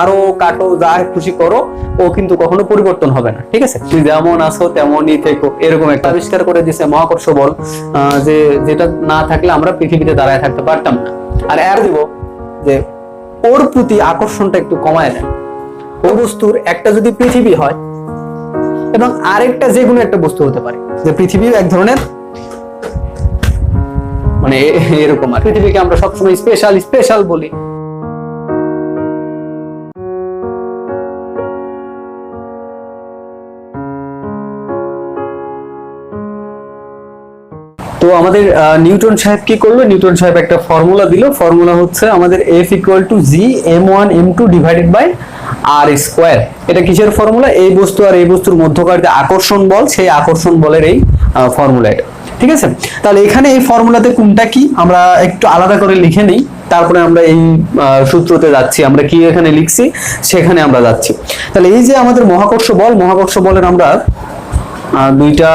আরো কাটো যা খুশি করো, ও কিন্তু কখনো পরিবর্তন হবে না। ঠিক আছে, তুই যেমন আছো তেমনই থেকো, এরকম একটা আবিষ্কার করে দিছে মহাকর্ষ বল, যে যেটা না থাকলে আমরা পৃথিবীতে দাঁড়ায় থাকতে পারতাম না। আর এর দিব যে ওর প্রতি আকর্ষণটা একটু কমায় দেয়। ওই বস্তুর একটা যদি পৃথিবী হয় এবং আরেকটা যে কোনো একটা বস্তু হতে পারে, যে পৃথিবী এক ধরনের মানে এরকম, আর পৃথিবীকে আমরা সবসময় স্পেশাল স্পেশাল বলি। তো আমাদের নিউটন সাহেব কি করলো, নিউটন সাহেব একটা ফর্মুলা দিল, ফর্মুলা হচ্ছে আমাদের F = G m1 m2 divided by r square. এটা কিসের ফর্মুলা? এই বস্তু আর এই বস্তুর মধ্যকার যে আকর্ষণ বল, সেই আকর্ষণ বলের এই ফর্মুলা এটা। ঠিক আছে, তাহলে এখানে এই ফর্মুলাতে কোনটা কি আমরা একটু আলাদা করে লিখে নিই, তারপরে আমরা এই সূত্রতে যাচ্ছি। আমরা কি এখানে লিখছি সেখানে আমরা যাচ্ছি। তাহলে এই যে আমাদের মহাকর্ষ বল, মহাকর্ষ বলের আমরা দুইটা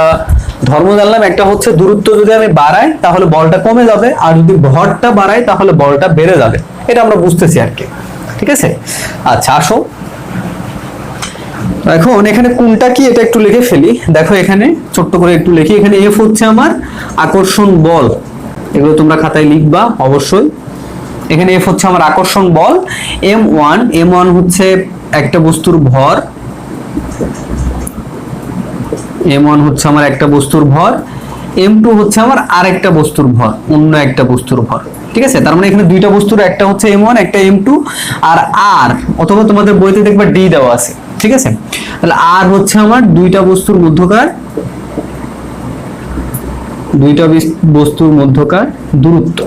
ধর্ম জানলাম। একটা হচ্ছে দূরত্ব যদি আমি বাড়াই তাহলে বলটা কমে যাবে, আর যদি ভরটা বাড়াই তাহলে বলটা বেড়ে যাবে। এটা আমরা বুঝতেছি আর কি। ঠিক আছে, আচ্ছা আসো এখন এখানে কোনটা কি এটা একটু লিখে ফেলি। দেখো এখানে ছোট্ট করে একটু লিখি। এখানে F হচ্ছে আমার আকর্ষণ বল, এগুলো তোমরা খাতায় লিখবা অবশ্যই। এখানে F হচ্ছে আমার আকর্ষণ বল, m1 হচ্ছে একটা বস্তুর ভর, m1 হচ্ছে আমার একটা বস্তুর ভর, m2 হচ্ছে আমার আরেকটা বস্তুর ভর, অন্য একটা বস্তুর ভর। ঠিক আছে, তার মানে এখানে দুইটা বস্তুর, একটা হচ্ছে m1 একটা m2, আর r অথবা তোমাদের বইতে দেখবা d দেওয়া আছে। ঠিক আছে, তাহলে r হচ্ছে আমার দুইটা বস্তুর মধ্যকার দূরত্ব।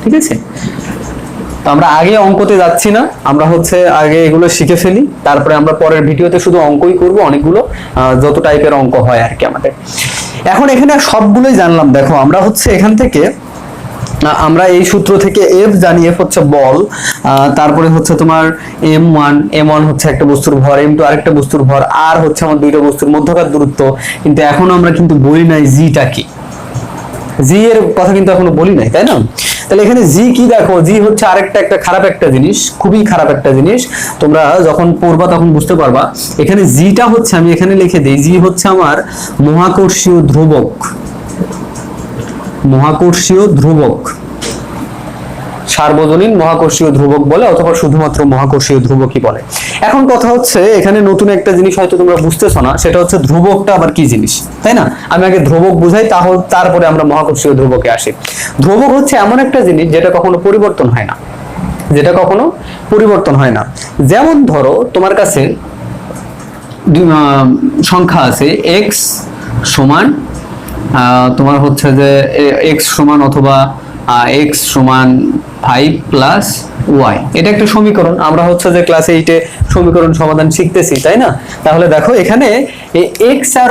ঠিক আছে, তো আমরা আগে অঙ্কতে যাচ্ছি না, আমরা হচ্ছে আগে এগুলো শিখে ফেলি, তারপরে আমরা পরের ভিডিওতে শুধু অঙ্কই করব, অনেকগুলো যত টাইপের অঙ্ক হয় আর কি আমাদের। এখন এখানে সবগুলোই জানলাম। দেখো আমরা হচ্ছে এখান থেকে আমরা এই সূত্র থেকে F জানি, F হচ্ছে বল, তারপরে হচ্ছে তোমার m1 হচ্ছে একটা বস্তুর ভর, m2 আরেকটা বস্তুর ভর, r হচ্ছে আমার দুইটা বস্তুর মধ্যকার দূরত্ব। কিন্তু এখনো আমরা কিন্তু বলি নাই জিটা কি, জি এর কথা কিন্তু এখনো বলি নাই, তাই না? তাহলে এখানে জি কি? দেখো জি হচ্ছে আরেকটা একটা খারাপ একটা জিনিস, খুবই খারাপ একটা জিনিস। তোমরা যখন পড়বা তখন বুঝতে পারবা। এখানে জিটা হচ্ছে, আমি এখানে লিখে দিই, জি হচ্ছে আমার মহাকর্ষীয় ধ্রুবক, মহাকর্ষীয় ধ্রুবক, সার্বজনীন মহাকর্ষীয় ধ্রুবক বলে, অথবা শুধুমাত্র মহাকর্ষীয় ধ্রুবকই বলে। এখন কথা হচ্ছে এখানে নতুন একটা জিনিস হয়তো তোমরা বুঝতেছো না, সেটা হচ্ছে ধ্রুবকটা আবার কি জিনিস, তাই না? আমি আগে ধ্রুবক বুঝাই, তারপরে আমরা মহাকর্ষীয় ধ্রুবকে আসি। ধ্রুবক হচ্ছে এমন একটা জিনিস যেটা কখনো পরিবর্তন হয় না, যেটা কখনো পরিবর্তন হয় না। যেমন ধরো তোমার কাছে সংখ্যা আছে x সমান, তোমার হচ্ছে যে x সমান অথবা x সমান 5 প্লাস y, এটা একটা সমীকরণ। আমরা হচ্ছে যে ক্লাস 8 এ সমীকরণ সমাধান শিখতেছি, তাই না? তাহলে দেখো এখানে x আর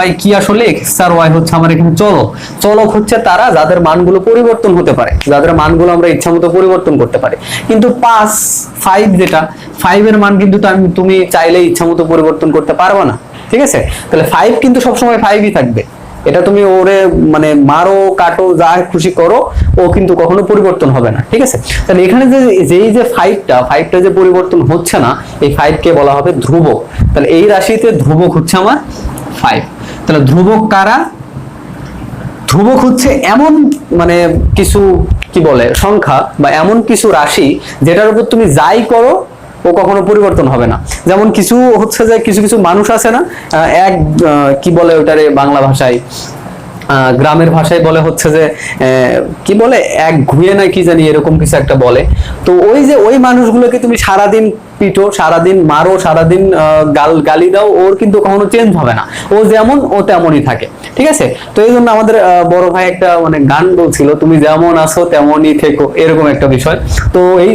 y কি? আসলে x আর y হচ্ছে আমার এখানে চলক হচ্ছে তারা যাদের মানগুলো পরিবর্তন হতে পারে, যাদের মানগুলো আমরা ইচ্ছামতো পরিবর্তন করতে পারি। কিন্তু 5 যেটা 5 এর মান কিন্তু তুমি চাইলে ইচ্ছামতো পরিবর্তন করতে পারবে না। ঠিক আছে, তাহলে 5 কিন্তু সবসময় 5ই থাকবে। এটা তুমি ওরে মানে মারো কাটো যা খুশি করো, ও কিন্তু কখনো পরিবর্তন হবে না। ঠিক আছে, তাহলে এখানে যে 5টা যে পরিবর্তন হচ্ছে না, এই 5 কে বলা হবে ধ্রুবক। তাহলে এই রাশিতে ধ্রুবক হচ্ছে আমার 5। তাহলে ধ্রুবক কারা? ধ্রুবক হচ্ছে এমন মানে কিছু কি বলে সংখ্যা বা এমন কিছু রাশি যেটার উপর তুমি যাই করো ও কখনো পরিবর্তন হবে না। যেমন কিছু হচ্ছে যে কিছু মানুষ আছে না, এক কি বলে ওটারে বাংলা ভাষায়, গ্রামের ভাষায় বলে হচ্ছে যে কি বলে, এক ঘুয়ে না কি জানি এরকম কিছু একটা বলে। তো ওই যে ওই মানুষগুলোকে তুমি সারাদিন পিটো, সারাদিন মারো, সারাদিন গালি দাও, ওর কিন্তু কখনো চেঞ্জ হবে না, ও যেমন ও তেমনই থাকে। ঠিক আছে, তো এই জন্য আমাদের বড় ভাই একটা মানে গান বলছিল, তুমি যেমন আছো তেমনই থেকো, এরকম একটা বিষয়। তো এই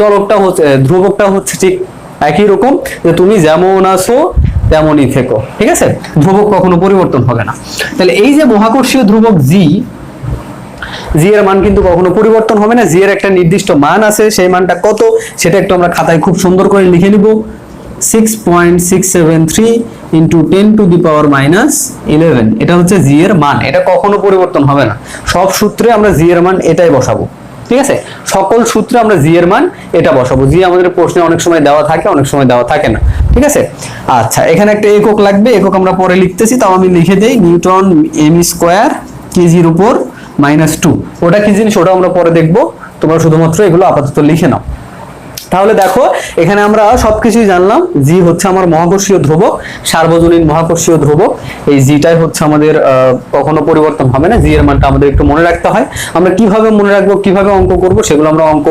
চলকটা হচ্ছে, ধ্রুবকটা হচ্ছে ঠিক একই রকম, যে তুমি যেমন আছো তেমনই থেকো। ঠিক আছে, ধ্রুবক কখনো পরিবর্তন হবে না। তাহলে এই যে মহাকর্ষীয় ধ্রুবক জি এর মান কিন্তু কখনো পরিবর্তন হবে না। জি এর একটা নির্দিষ্ট মান আছে, সেই মানটা কত সেটা একটু আমরা খাতায় খুব সুন্দর করে লিখে নিব। 6.673 × 10⁻11 এটা হচ্ছে জি এর মান। এটা কখনো পরিবর্তন হবে না, সব সূত্রে আমরা জি এর মান এটাই বসাবো। ঠিক আছে, সকল সূত্রে আমরা জি এর মান এটা বসাবো। জি আমাদের প্রশ্নে অনেক সময় দেওয়া থাকে, অনেক সময় দেওয়া থাকে না। ঠিক আছে, আচ্ছা এখানে একটা একক লাগবে, একক আমরা পরে লিখতেছি, তাও আমি লিখে দেই নিউটন এম স্কোয়ার কেজির উপর -2। ওটা কি জিনিস ওটা আমরা পরে দেখবো, তোমরা শুধুমাত্র এগুলো আপাতত লিখে নাও। তাহলে দেখো এখানে আমরা সবকিছুই জানলাম। জি হচ্ছে আমার মহাকর্ষীয় ধ্রুবক, সার্বজনীন মহাকর্ষীয় ধ্রুবক। এই জিটাই হচ্ছে আমাদের কখনো পরিবর্তন হবে না। জি এর মানটা আমাদের একটু মনে রাখতে হয়। আমরা কিভাবে মনে রাখবো, কিভাবে অঙ্ক করব, সেগুলো আমরা অঙ্ক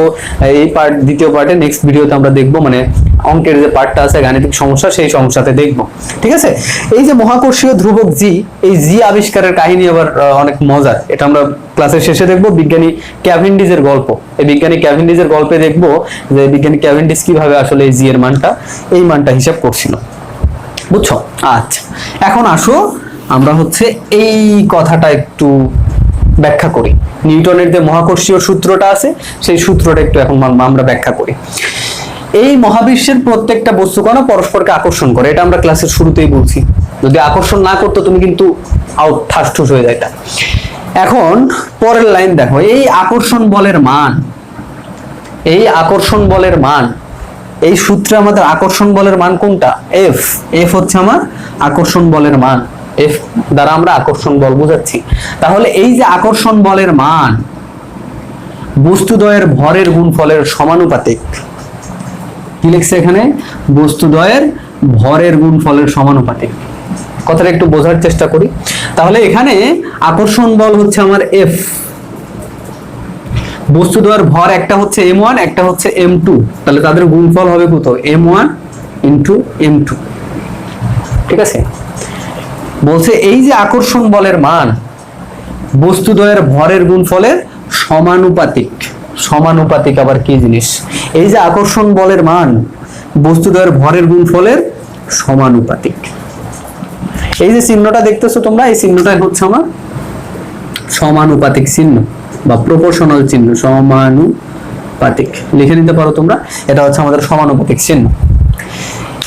এই পার্ট দ্বিতীয় পার্টে নেক্সট ভিডিওতে আমরা দেখবো, মানে অঙ্কের যে পার্টটা আছে গাণিতিক সমস্যা সেই সমস্যাতে দেখবো। ঠিক আছে, এই যে মহাকর্ষীয় ধ্রুবক জি, এই জি আবিষ্কারের কাহিনী আবার অনেক মজার। এটা আমরা ক্লাসের শেষে দেখবো, বিজ্ঞানী ক্যাভেন্ডিশের গল্প। এই বিজ্ঞানী ক্যাভেন্ডিশের গল্পে দেখবো যে বিজ্ঞানী ক্যাভেন্ডিশ কিভাবে আসলে এই জি এর মানটা, এই মানটা হিসাব করছিল। বুঝছো? আচ্ছা এখন আসো আমরা হচ্ছে এই কথাটা একটু ব্যাখ্যা করি। নিউটনের যে মহাকর্ষীয় সূত্রটা আছে সেই সূত্রটা একটু এখন আমরা ব্যাখ্যা করি। এই মহাবিশ্বের প্রত্যেকটা বস্তুকণা পরস্পরকে আকর্ষণ করে, এটা আমরা ক্লাসের শুরুতেই বলছি। যদি আকর্ষণ না করতো তুমি কিন্তু আউট, ঠাসঠুস হয়ে যাইতা। এখন পরের লাইন দেখো, এই আকর্ষণ বলের মান, এই আকর্ষণ বলের মান, এই সূত্রে আমাদের আকর্ষণ বলের মান কোনটা? এফ। এফ হচ্ছে আমার আকর্ষণ বলের মান, এফ দ্বারা আমরা আকর্ষণ বল বোঝাচ্ছি। তাহলে এই যে আকর্ষণ বলের মান বস্তুদ্বয়ের ভরের গুণফলের সমানুপাতিক। কি লিখছে এখানে? বস্তুদ্বয়ের ভরের গুণফলের সমানুপাতিক। কথাটা একটু বোঝার চেষ্টা করি। তাহলে এখানে আকর্ষণ বল হচ্ছে আমার এফ, বস্তুদ্বয়ের ভর একটা হচ্ছে m1, একটা হচ্ছে m2, তাহলে তাদের গুণফল হবে কত? m1 * m2। ঠিক আছে, বলছে এই যে আকর্ষণ বলের মান বস্তুদ্বয়ের ভরের গুণফলের সমানুপাতিক। সমানুপাতিক আবার কি জিনিস? এই যে আকর্ষণ বলের মান বস্তুদ্বয়ের ভরের গুণফলের সমানুপাতিক। এই যে চিহ্নটা দেখতেছো তোমরা, এই চিহ্নটাই হচ্ছে আমার সমানুপাতিক চিহ্ন বা প্রপোর্শনাল চিহ্ন। সমানুপাতিক লিখে নিতে পারো তোমরা, এটা হচ্ছে আমাদের সমানুপাতিক চিহ্ন।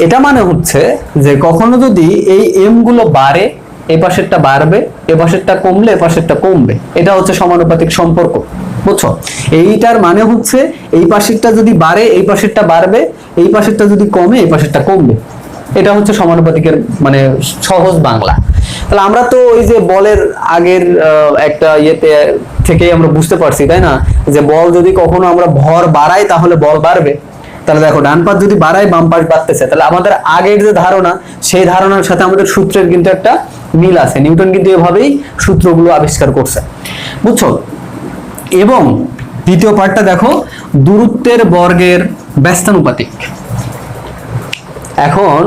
এটা মানে হচ্ছে যে কখনো যদি এই এম গুলো বাড়ে, এই পাশেরটা বাড়বে, এই পাশেরটা কমলে এই পাশেরটা কমবে, এটা হচ্ছে সমানুপাতিক সম্পর্ক। বুঝছো? এইটার মানে হচ্ছে এই পাশেরটা যদি বাড়ে এই পাশেরটা বাড়বে, এই পাশেরটা যদি কমে এই পাশেরটা কমবে। এটা হচ্ছে সমানুপাতিকের মানে সহজ বাংলা। তাহলে আমরা তো ওই যে বলের আগের একটা ইয়েতে থেকেই আমরা বুঝতে পারছি, তাই না, যে বল যদি কখনো আমরা ভর বাড়াই তাহলে বল বাড়বে। তাহলে দেখো ডান পাশ যদি বাড়াই বাম পাশ বাড়তেছে, তাহলে আমাদের আগের যে ধারণা সেই ধারণার সাথে আমাদের সূত্রের কিন্তু একটা মিল আছে। নিউটন কিন্তু এভাবেই সূত্রগুলো আবিষ্কার করছে। বুঝছো? এবং দ্বিতীয় পার্টটা দেখো, দূরত্বের বর্গের ব্যস্তানুপাতিক। এখন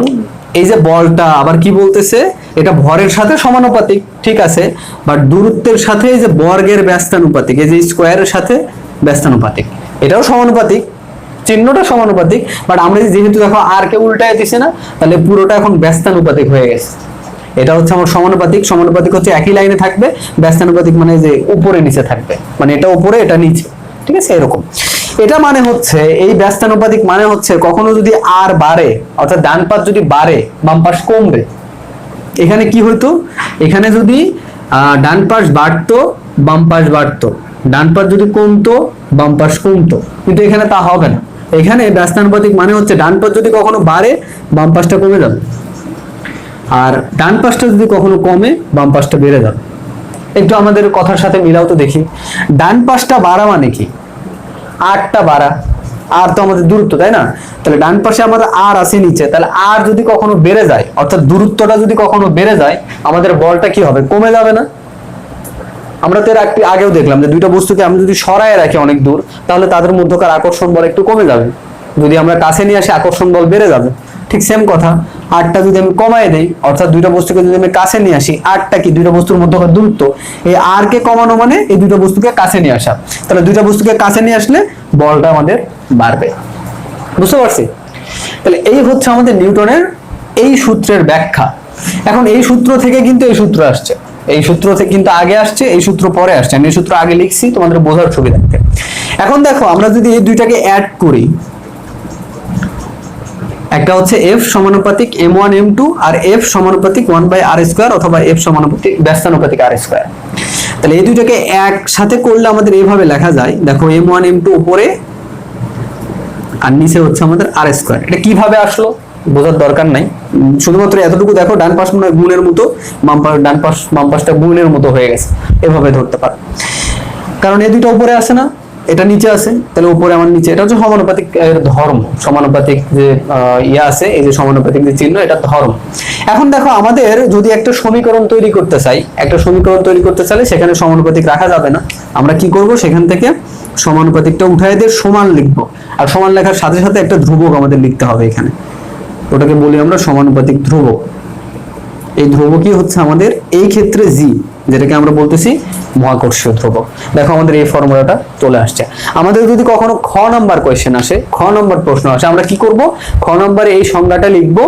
এই যে বলটা আবার কি বলতেছে, এটা ভরের সাথে সমানুপাতিক, ঠিক আছে, বাট দূরত্বের সাথে এই যে বর্গের ব্যস্তানুপাতিক, এই যে স্কোয়ারের সাথে ব্যস্তানুপাতিক, এটাও সমানুপাতিক, চিহ্নটা সমানুপাতিক, বাট আমরা যেহেতু দেখো আর কে উল্টায় দিছি না, তাহলে পুরোটা এখন ব্যস্তানুপাতিক হয়ে গেছে। এটা হচ্ছে আমার সমানুপাতিক। সমানুপাতিক হচ্ছে একই লাইনে থাকবে, ব্যস্তানুপাতিক মানে যে উপরে নিচে থাকবে, মানে এটা উপরে এটা নিচে। ঠিক আছে, এরকম। এটা মানে হচ্ছে এই ব্যস্তানুপাতিক মানে হচ্ছে কখনো যদি আর বাড়ে, অর্থাৎ ডান পাশ যদি বাড়ে বাম পাশ কমবে। এখানে কি হইতো, এখানে যদি ডান পাশ বাড়তো বাম পাশ বাড়তো, ডান পাশ যদি কমতো বাম পাশ কমতো, কিন্তু এখানে তা হবে না। এখানে ব্যস্তানুপাতিক মানে হচ্ছে ডান পাশ যদি কখনো বাড়ে বাম পাশটা কমে যাবে, আর ডান পাশটা যদি কখনো কমে বাম পাশটা বেড়ে যাবে। একটু আমাদের কথার সাথে মিলাও তো দেখি। ডান পাশটা বাড়া মানে কি? আরটা বাড়া, আর তো আমাদের দূরত্ব, তাই না? তাহলে ডান পাশে আমাদের আর আছে নিচে, তাহলে আর যদি কখনো বেড়ে যায়, অর্থাৎ দূরত্বটা যদি কখনো বেড়ে যায়, আমাদের বলটা কি হবে? কমে যাবে না? আমরা তো এর আগেও দেখলাম যে দুইটা বস্তুকে আমরা যদি সরায় রাখি অনেক দূর, তাহলে তাদের মধ্যকার আকর্ষণ বল একটু কমে যাবে। যদি আমরা কাছে নিয়ে আসি আকর্ষণ বল বেড়ে যাবে। ঠিক সেম কথা, আরটা যদি আমি কমায় দেই, অর্থাৎ দুইটা বস্তুকে যদি আমি কাছে নিয়ে আসি, আরটা কি দুইটা বস্তুর মধ্যকার দূরত্ব, এই আর কে কমানো মানে এই দুইটা বস্তুকে কাছে নিয়ে আসা। তাহলে দুইটা বস্তুকে কাছে নিয়ে আসলে বলটা আমাদের বাড়বে। বুঝতে পারছি? তাহলে এই হচ্ছে আমাদের নিউটনের এই সূত্রের ব্যাখ্যা। এখন এই সূত্র থেকে কিন্তু এই সূত্র আসছে, এই সূত্র থেকে কিন্তু আগে আসছে, এই সূত্র পরে আসছে। আমি এই সূত্র আগে লিখছি তোমাদের বোঝার সুবিধার্থে। এখন দেখো আমরা যদি এই দুইটাকে অ্যাড করি, একটা হচ্ছে f সমানুপাতিক m1 m2 আর f সমানুপাতিক 1/r² অথবা f সমানুপাতিক ব্যস্তানুপাতিক r²। তাহলে তাহলে এই দুইটাকে একসাথে করলে আমাদের এইভাবে লেখা যায়, দেখো m1 m2 উপরে আর নিচে হচ্ছে আমাদের আর স্কয়ার। এটা কিভাবে আসলো বোঝার দরকার নাই, শুধুমাত্র এতটুকু দেখো ডান পাশ মনে হয় গুণের মতো, ডান পাশ বাম পাশটা গুণের মতো হয়ে গেছে, এভাবে ধরতে পারো। কারণ এই দুইটা উপরে আসে না, এটা নিচে আছে, তাহলে উপরে আমার নিচে, এটা হচ্ছে সমানুপাতিক এর ধর্ম, সমানুপাতিক যে ইয়া আছে, এই যে সমানুপাতিক যে চিহ্ন, এটা ধর্ম। এখন দেখো আমাদের যদি একটা সমীকরণ তৈরি করতে চাই, একটা সমীকরণ তৈরি করতে চাইলে সেখানে সমানুপাতিক রাখা যাবে না। আমরা কি করব, সেখান থেকে সমানুপাতিকটা উঠায় দিয়ে সমান লিখবো, আর সমান লেখার সাথে সাথে একটা ধ্রুবক আমাদের লিখতে হবে এখানে, ওটাকে বলি আমরা সমানুপাতিক ধ্রুবক। এই ধ্রুবকই হচ্ছে আমাদের এই ক্ষেত্রে জি, যেটাকে আমরা বলতেছি মহাকর্ষীয় ধ্রুবক। দেখো আমাদের এই ফর্মুলাটা চলে আসছে। আমাদের যদি কখনো খ নাম্বার কোয়েশ্চেন আসে, খ নাম্বার প্রশ্ন আসে, আমরা কি করব, খ নাম্বারে এই সংজ্ঞাটা লিখবো,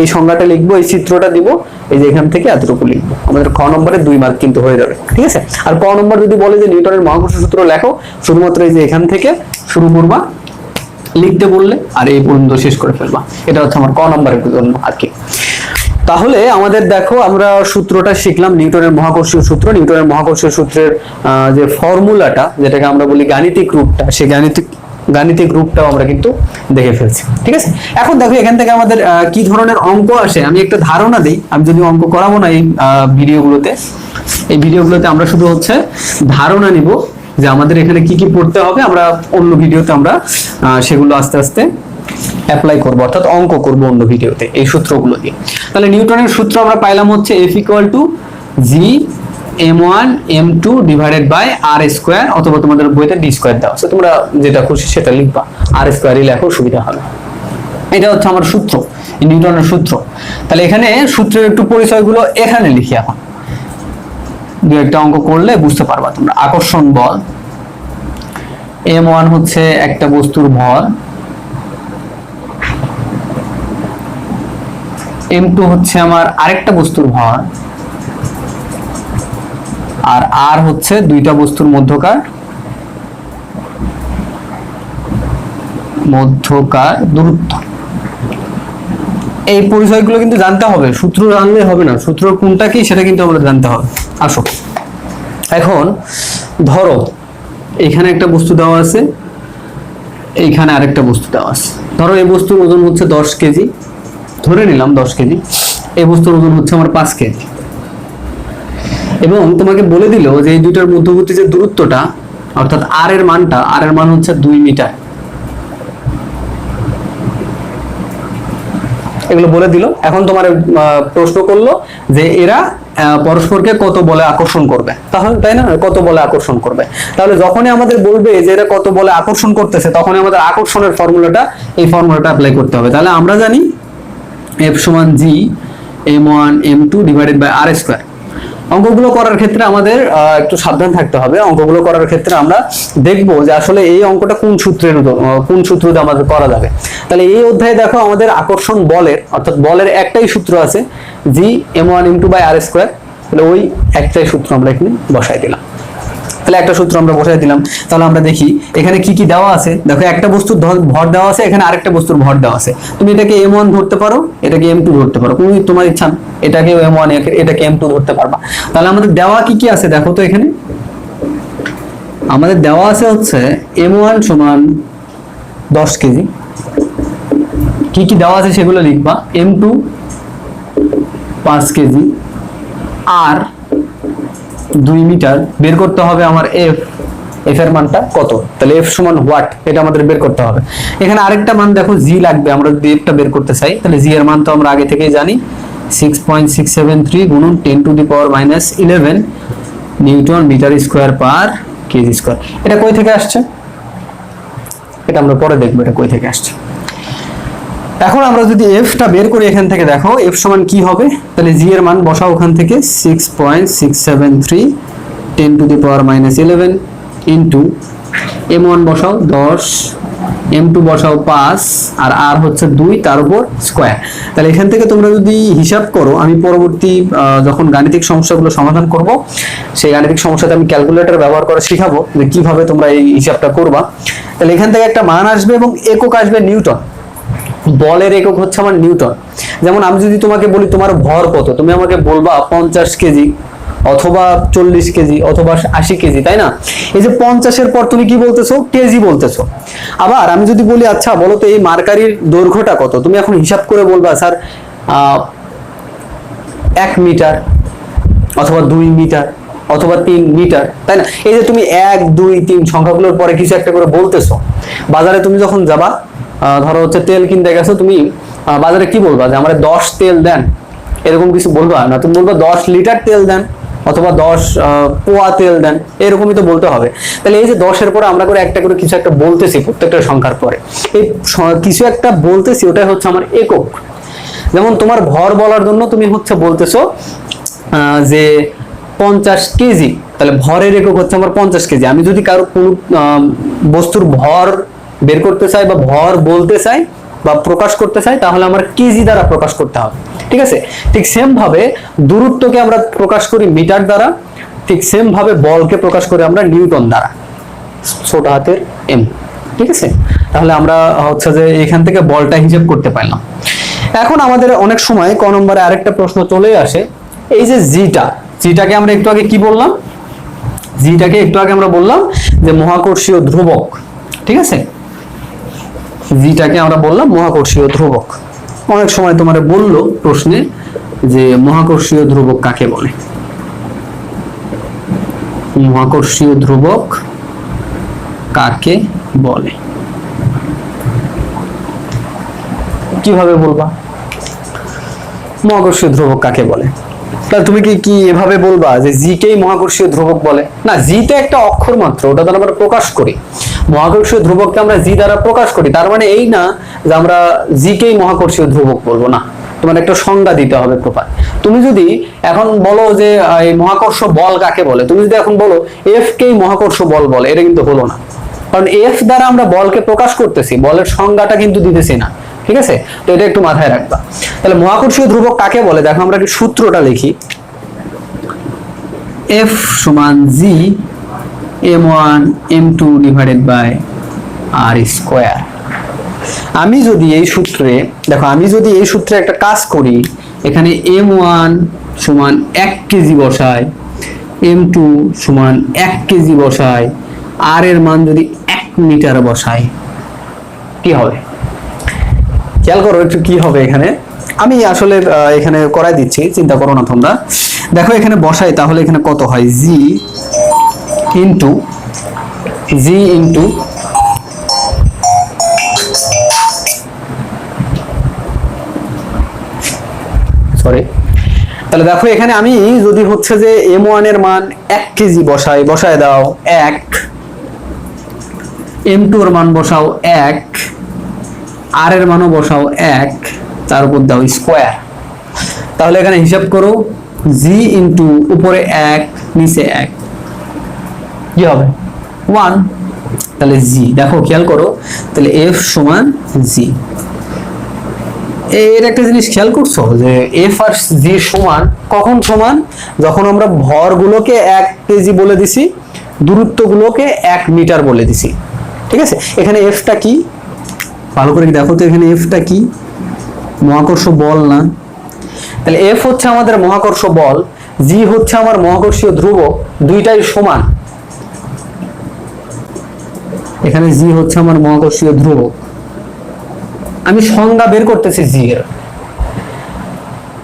এই সংজ্ঞাটা লিখবো, এই চিত্রটা দিব, এই যে এখান থেকে এতটুকু লিখবো। আমাদের খ নম্বরে 2 মার্ক কিন্তু হয়ে যাবে, ঠিক আছে। আর ক নম্বর যদি বলে যে নিউটনের মহাকর্ষ সূত্র লেখো, শুধুমাত্র এই যে এখান থেকে শুরু করবা লিখতে বললে, আর এই পর্যন্ত শেষ করে ফেলবা। এটা হচ্ছে আমার ক নম্বরের জন্য আর কি। তাহলে আমাদের দেখো আমরা সূত্রটা শিখলাম, নিউটনের মহাকর্ষীয় সূত্র। নিউটনের মহাকর্ষীয় সূত্রের যে ফর্মুলাটা, যেটাকে আমরা বলি গাণিতিক রূপটা, সেই গাণিতিক রূপটাও আমরা কিন্তু দেখে ফেলছি, ঠিক আছে। এখন দেখো এখান থেকে আমাদের কি ধরনের অঙ্ক আসে, আমি একটা ধারণা দিই। আমি যদি অঙ্ক করাবো না এই ভিডিওগুলোতে, এই ভিডিওগুলোতে আমরা শুধু হচ্ছে ধারণা নিব যে আমাদের এখানে কি কি পড়তে হবে। আমরা অন্য ভিডিওতে আমরা সেগুলো আস্তে আস্তে অ্যাপ্লাই করব, অর্থাৎ অঙ্ক করব অন্য ভিডিওতে এই সূত্রগুলো দিয়ে। তাহলে নিউটনের সূত্র আমরা পাইলাম হচ্ছে F = G m1 m2 divided by r square, অথবা তোমাদের বইতে d স্কয়ার দেওয়া আছে, তোমরা যেটা খুশি সেটা লিখবা, r স্কয়ারই লেখো, সুবিধা হবে। এটা হচ্ছে আমার সূত্র, নিউটনের সূত্র। তাহলে এখানে সূত্রের একটু পরিচয়গুলো এখানে লিখি। এখন দুই একটা অঙ্ক করলে বুঝতে পারবা তোমরা। আকর্ষণ বল, m1 হচ্ছে একটা বস্তুর ভর, m2 হচ্ছে আমার আরেকটা বস্তুর ভর, আর r হচ্ছে দুইটা বস্তুর মধ্যকার দূরত্ব। এই পরিচয়গুলো কিন্তু জানতে হবে, সূত্র জানলে হবে না, সূত্র কোনটা কি সেটা কিন্তু আমাদের জানতে হবে। আসো এখন ধরো এখানে একটা বস্তু দেওয়া আছে, এইখানে আরেকটা বস্তু দেওয়া আছে। ধরো এই বস্তুর ওজন হচ্ছে 10 কেজি, ধরে নিলাম 10 কেজি। এই বস্তুর ওজন হচ্ছে আমার 5 কেজি, এবং তোমাকে বলে দিল যে এই দুইটার মধ্যবর্তী যে দূরত্বটা, অর্থাৎ r এর মান হচ্ছে 2 মিটার। এগুলো বলে দিল। এখন তোমার প্রশ্ন করলো যে এরা পরস্পরকে কত বলে আকর্ষণ করবে, তাহলে তাই না, কত বলে আকর্ষণ করবে। তাহলে যখনই আমাদের বলবে যে এরা কত বলে আকর্ষণ করতেছে, তখনই আমাদের আকর্ষণের ফর্মুলাটা, এই ফর্মুলাটা অ্যাপ্লাই করতে হবে। তাহলে আমরা জানি F = G m1 m2 divided by r square. অঙ্কগুলো করার ক্ষেত্রে আমাদের একটু সাবধান থাকতে হবে। অঙ্কগুলো করার ক্ষেত্রে আমরা দেখবো যে আসলে এই অঙ্কটা কোন সূত্র দিয়ে আমাদের করা যাবে। তাহলে এই অধ্যায়ে দেখো আমাদের আকর্ষণ বলের, অর্থাৎ বলের একটাই সূত্র আছে, G m1 m2 by r square. তাহলে ওই একটাই সূত্র আমরা এখানে বসাই দিলাম। তাহলে একটা সূত্র আমরা বসাই দিলাম। তাহলে আমরা দেখি এখানে কি কি দেওয়া আছে। দেখো একটা বস্তুর ভর দেওয়া আছে, এখানে আরেকটা বস্তুর ভর দেওয়া আছে। তুমি এটাকে m1 ধরতে পারো, এটাকে m2 ধরতে পারো, তুমি তোমার ইচ্ছা, এটাকে m1 এটাকে m2 ধরতে পারবা। তাহলে আমাদের দেওয়া কি কি আছে দেখো তো। এখানে আমাদের দেওয়া আছে হচ্ছে m1 = 10 কেজি। কি কি দেওয়া আছে সেগুলো লিখবা। m2 5 কেজি, আর 2 মিটার। বের করতে হবে আমার f এর মানটা কত। তাহলে f = হোয়াট, এটা আমাদের বের করতে হবে। এখানে আরেকটা মান দেখো g লাগবে, আমরা যদি এটা বের করতে চাই, তাহলে g এর মান তো আমরা আগে থেকেই জানি, 6.673 গুণন 10⁻11 newton metre square per KG square. এটা কই থেকে আসছে এটা আমরা পরে দেখবো, এটা কই থেকে আসছে। এখন আমরা যদি f টা বের করি এখান থেকে, দেখো f = কি হবে। তাহলে g এর মান বসাও ওখান থেকে, 6.673 10⁻11 ইনটু m1 বসাও 10, m2 বসাও 5, আর r হচ্ছে 2, তার উপর স্কয়ার। তাহলে এখান থেকে তোমরা যদি হিসাব করো, আমি পরবর্তী যখন গাণিতিক সমস্যাগুলো সমাধান করব, সেই গাণিতিক সমস্যাতে আমি ক্যালকুলেটর ব্যবহার করে শেখাবো যে কিভাবে তোমরা এই হিসাবটা করবা। তাহলে এখান থেকে একটা মান আসবে এবং একক আসবে নিউটন। বলের একক হচ্ছে আমার নিউটন। যেমন আমি যদি তোমাকে বলি তোমার ভর কত, তুমি আমাকে বলবা 50 কেজি, অথবা 40 কেজি অথবা 80 কেজি, তাই না? এই যে 50-এর পর তুমি কি বলতেছো? কেজি বলতেছো। আবার আমি যদি বলি আচ্ছা বলো তো এই মার্কারির দৈর্ঘ্যটা কত, তুমি এখন হিসাব করে বলবা স্যার 1 মিটার অথবা 2 মিটার অথবা 3 মিটার, তাই না? এই যে তুমি 1 2 3 সংখ্যাগুলোর পরে কিছু একটা করে বলতেছো। বাজারে তুমি যখন যাবা, ধরো হচ্ছে তেল কিনতে গেছো, তুমি বাজারে কি বলবা যে আমরা 10 তেল দেন, এরকম কিছু বলবা না, তুমি বলবা 10 লিটার তেল দেন অথবা 10 পোয়া তেল দেন, এরকমই তো বলতে হবে। তাহলে এই যে 10-এর পরে আমরা করে একটা করে কিছু একটা বলতেছি প্রত্যেকটা সংখ্যার পরে, এই কিছু একটা বলতেছি, ওটাই হচ্ছে আমার একক। যেমন তোমার ভর বলার জন্য তুমি হচ্ছে বলতেছো যে 50 কেজি, তাহলে ভরের একক হচ্ছে আমার 50 কেজি। আমি যদি কারো কোনো বস্তুর ভর বের করতে চাই বা ভর বলতে চাই বা প্রকাশ করতে চাই, তাহলে আমার কেজি দ্বারা প্রকাশ করতে হবে, ঠিক আছে? ঠিক সেম ভাবে দূরত্বকে আমরা প্রকাশ করি মিটার দ্বারা, ঠিক সেম ভাবে বলকে প্রকাশ করি আমরা নিউটন দ্বারা, ছোট হাতের এম, ঠিক আছে? তাহলে আমরা হচ্ছে যে এখান থেকে বলটা হিসাব করতে পারলাম। এখন আমাদের অনেক সময় ক নম্বরে আরেকটা প্রশ্ন চলে আসে, এই যে জিটাকে আমরা একটু আগে কি বললাম? জিটাকে একটু আগে আমরা বললাম যে মহাকর্ষীয় ধ্রুবক, ঠিক আছে? জিটাকে আমরা বললাম মহাকর্ষীয় ধ্রুবক। অনেক সময় তোমার বললো প্রশ্নে যে মহাকর্ষীয় ধ্রুবক কাকে বলে? মহাকর্ষীয় ধ্রুবক কাকে বলে? কিভাবে বলবা মহাকর্ষীয় ধ্রুবক কাকে বলে? তাহলে তুমি কি এভাবে বলবা যে জি কেই মহাকর্ষীয় ধ্রুবক বলে? না, জি তো একটা অক্ষর মাত্র, ওটা দ্বারা আমরা প্রকাশ করি। মহাকর্ষীয় ধ্রুবককে আমরা জি দ্বারা প্রকাশ করি, তার মানে এই না যে আমরা জি কেই মহাকর্ষীয় ধ্রুবক বলবো, না, তোমার একটা সংজ্ঞা দিতে হবে প্রপার। তুমি যদি এখন বলো যে এই মহাকর্ষ বল কাকে বলে, তুমি যদি এখন বলো এফ কেই মহাকর্ষ বল বলে, এটা কিন্তু হলো না, কারণ এফ দ্বারা আমরা বলকে প্রকাশ করতেছি, বলের সংজ্ঞাটা কিন্তু দিতেছি না, ঠিক আছে? তো এটা একটু মাথায় রাখবা। তাহলে মহাকর্ষীয় ধ্রুবক কাকে বলে দেখো, আমরা কি সূত্রটা লিখি, F সমান G m1 m2 divided by r square. আমি যদি এই সূত্রে দেখো, আমি যদি এই সূত্রে একটা কাজ করি, এখানে m1 সমান 1 কেজি বসাই, m2 সমান 1 কেজি বসাই, r এর মান যদি 1 মিটার বসাই, কি হবে? খেয়াল করো একটু কি হবে এখানে। আমি আসলে এখানে করাই দিচ্ছি, চিন্তা করো না তোমরা। দেখো এখানে বসাই, তাহলে এখানে কত হয়? জি ইন্টু সরি, তাহলে দেখো এখানে আমি যদি হচ্ছে যে m1 এর মান 1 কেজি বসায় দাও 1, m2 এর মান বসাও 1, r এর মানও বসাও 1, তার উপর দাও স্কয়ার। তাহলে এখানে হিসাব করো, g ইন্টু উপরে 1 নিচে 1, কি হবে? 1। তাহলে g দেখো খেয়াল করো, তাহলে f সমান g। এর একটা জিনিস খেয়াল করছো যে f আর g সমান কখন সমান? যখন আমরা ভরগুলোকে 1 কেজি বলে দিছি, দূরত্বগুলোকে 1 মিটার বলে দিছি, ঠিক আছে? এখানে f টা কি ভালো করে দেখো তো, এখানে f টা কি? মহাকর্ষ বল না? তাহলে f হচ্ছে আমাদের মহাকর্ষ বল, g হচ্ছে আমার মহাকর্ষীয় ধ্রুবক, দুইটাই সমান। এখানে g হচ্ছে আমার মহাকর্ষীয় ধ্রুবক, আমি সংজ্ঞা বের করতেছি g এর।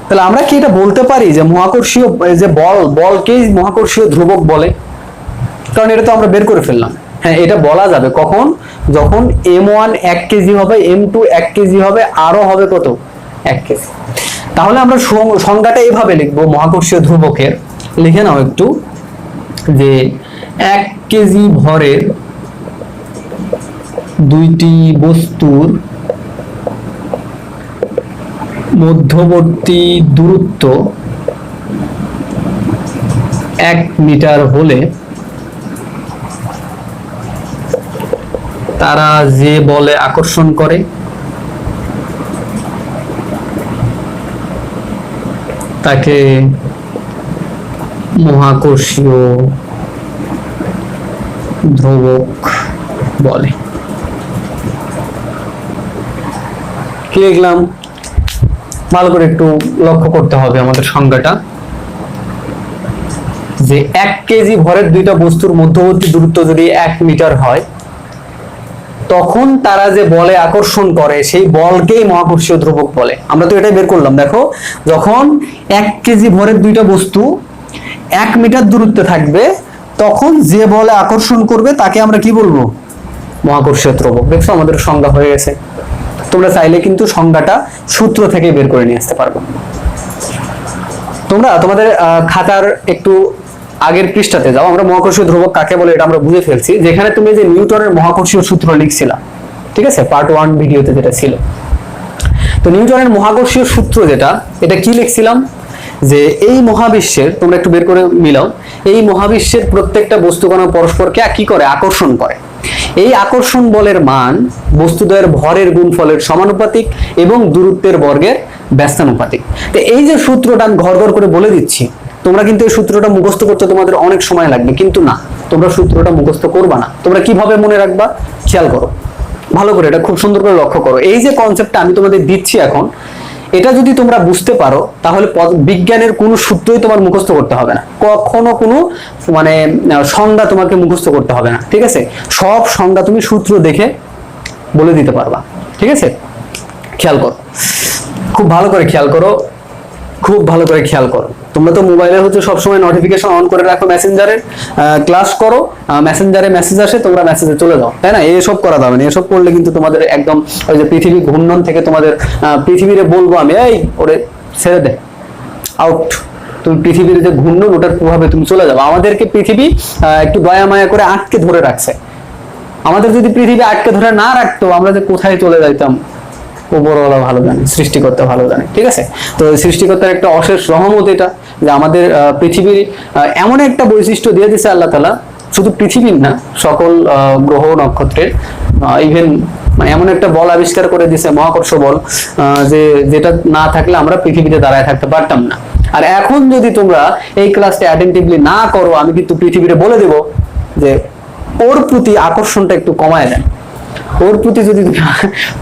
তাহলে আমরা কি এটা বলতে পারি যে মহাকর্ষীয় যে বলকেই মহাকর্ষীয় ধ্রুবক বলে? কারণ এটা তো আমরা বের করে ফেললাম। হ্যাঁ, এটা বলা যাবে কখন? যখন m1 1 কেজি হবে, m2 1 কেজি হবে, আরও হবে কত? 1 কেজি। তাহলে আমরা সংজ্ঞাটা এইভাবে লিখবো মহাকর্ষীয় ধ্রুবকের, লিখে নাও একটু, যে 1 কেজি ভরের দুইটি বস্তুর মধ্যবর্তী দূরত্ব 1 মিটার হলে তারা যে বলে আকর্ষণ করে তাকে মহাকর্ষীয় ধ্রুবক বলে। কি লিখলাম? ভালো করে একটু লক্ষ্য করতে হবে আমাদের সংজ্ঞাটা। যে 1 কেজি ভরের দুইটা বস্তুর মধ্যবর্তী দূরত্ব যদি 1 মিটার হয়, তখন তারা যে বলে আকর্ষণ করে সেই বলকেই মহাকর্ষীয় ধ্রুবক বলে। আমরা তো এটাই বের করলাম। দেখো, যখন 1 কেজি ভরের দুইটা বস্তু 1 মিটার দূরত্বে থাকবে, তখন যে বলে আকর্ষণ করবে তাকে আমরা কি বলবো? মহাকর্ষীয় ধ্রুবক। দেখছো, আমাদের সংজ্ঞা হয়ে গেছে। তোমরা চাইলে কিন্তু সংজ্ঞাটা সূত্র থেকে বের করে নিয়ে আসতে পারবে। তোমরা তোমাদের খাতার একটু আগের পৃষ্ঠাতে যাও। আমরা মহাকর্ষীয় ধ্রুবক কাকে বলে এটা আমরা বুঝে ফেলছি, যেখানে তুমি যে নিউটনের মহাকর্ষীয় সূত্র লিখছিলা, ঠিক আছে, পার্ট 1 ভিডিওতে যেটা ছিল। তো নিউটনের মহাকর্ষীয় সূত্র যেটা, এটা কি লিখছিলাম? যে এই মহাবিশ্বের, তোমরা একটু বের করে মিলাও, এই মহাবিশ্বের প্রত্যেকটা বস্তুকণা পরস্পরকে কি করে? আকর্ষণ করে। এই আকর্ষণ বলের মান বস্তুদ্বয়ের ভরের গুণফলের সমানুপাতিক এবং দূরত্বের বর্গের ব্যস্তানুপাতিক। তো এই যে সূত্রটা আমি ঘর ঘর করে বলে দিচ্ছি, তোমরা কিন্তু এই সূত্রটা মুখস্থ করতে তোমাদের অনেক সময় লাগবে, কিন্তু না, তোমরা সূত্রটা মুখস্থ করবা না। তোমরা কিভাবে মনে রাখবা? খেয়াল করো ভালো করে, এটা খুব সুন্দর করে লক্ষ্য করো। এই যে কনসেপ্টটা আমি তোমাদের দিচ্ছি এখন, এটা যদি তোমরা বুঝতে পারো, তাহলে বিজ্ঞানের কোনো সূত্রই তোমার মুখস্থ করতে হবে না, কখনো কোনো মানে সংজ্ঞা তোমাকে মুখস্থ করতে হবে না, ঠিক আছে? সব সংজ্ঞা তুমি সূত্র দেখে বলে দিতে পারবা, ঠিক আছে? খেয়াল করো, খুব ভালো করে খেয়াল করো, খুব ভালো করে খেয়াল করো। তোমরা তো মোবাইলে হচ্ছে সবসময় নোটিফিকেশন অন করে রাখো, মেসেঞ্জারের ক্লাস করো, মেসেঞ্জারে মেসেজ আসে, তোমরা মেসেজে চলে যাও, তাই না? এসব করা যাবে না। এসব করলে কিন্তু তোমাদের একদম ওই যে পৃথিবী ঘূর্ণন থেকে তোমাদের পৃথিবীরে বলবো আমি, এই ওরে ছেড়ে দে, আউট। তুমি পৃথিবীর যে ঘূর্ণন, ওটার প্রভাবে তুমি চলে যাবে। আমাদেরকে পৃথিবী একটু দয়া মায়া করে আটকে ধরে রাখছে। আমাদের যদি পৃথিবী আটকে ধরে না রাখতো, আমরা যে কোথায় চলে যাইতাম উপরওয়ালা ভালো জানে, সৃষ্টিকর্তা ভালো জানে, ঠিক আছে? তো সৃষ্টিকর্তার একটা অশেষ রহমত এটা, যে আমাদের পৃথিবীর এমন একটা বৈশিষ্ট্য দিয়ে দিছে আল্লাহ তাআলা, শুধু পৃথিবীর না, সকল গ্রহ নক্ষত্রের, ইভেন মানে এমন একটা বল আবিষ্কার করে দিছে, মহাকর্ষ বল, যে যেটা না থাকলে আমরা পৃথিবীতে দাঁড়ায় থাকতে পারতাম না। আর এখন যদি তোমরা এই ক্লাসটা অ্যাটেন্টিভলি না করো, আমি কিন্তু পৃথিবীতে বলে দেব যে ওর প্রতি আকর্ষণটা একটু কমায় দেন। ওর প্রতি যদি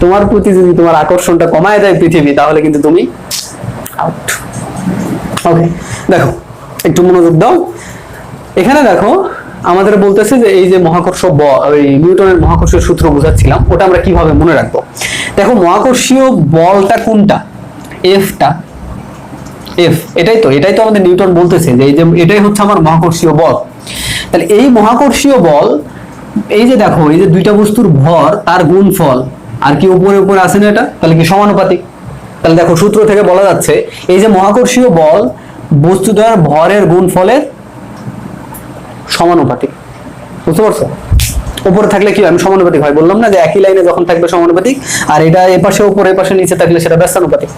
তোমার প্রতি যদি তোমার আকর্ষণটা কমায় দেয় পৃথিবী, তাহলে কিন্তু তুমি আউট। ওকে, দেখো একটু মনোযোগ দাও। এখানে দেখো আমাদের বলতেছে যে এই যে মহাকর্ষ বল, ওই নিউটনের মহাকর্ষীয় সূত্র বোঝাচ্ছিলাম, ওটা আমরা কিভাবে মনে রাখবো? দেখো, মহাকর্ষীয় বলটা কোনটা? এফটা, এফ, এটাই তো আমাদের নিউটন বলতেছে যে এই যে এটাই হচ্ছে আমার মহাকর্ষীয় বল। তাহলে এই মহাকর্ষীয় বল, এই যে দেখো, এই যে দুইটা বস্তুর ভর তার গুণফল, আর কি উপরে উপরে আছে না, এটা তাহলে কি সমানুপাতিক? তাহলে দেখো সূত্র থেকে বলা যাচ্ছে এই যে মহাকর্ষীয় বল বস্তুদ্বয়ের ভরের গুণফলের সমানুপাতিক। বুঝতে পারছো? উপরে থাকলে কি আমি সমানুপাতিক হয়, বললাম না যে একই লাইনে যখন থাকবে সমানুপাতিক, আর এটা এপাশে উপরে এপাশে নিচে থাকলে সেটা ব্যস্তানুপাতিক।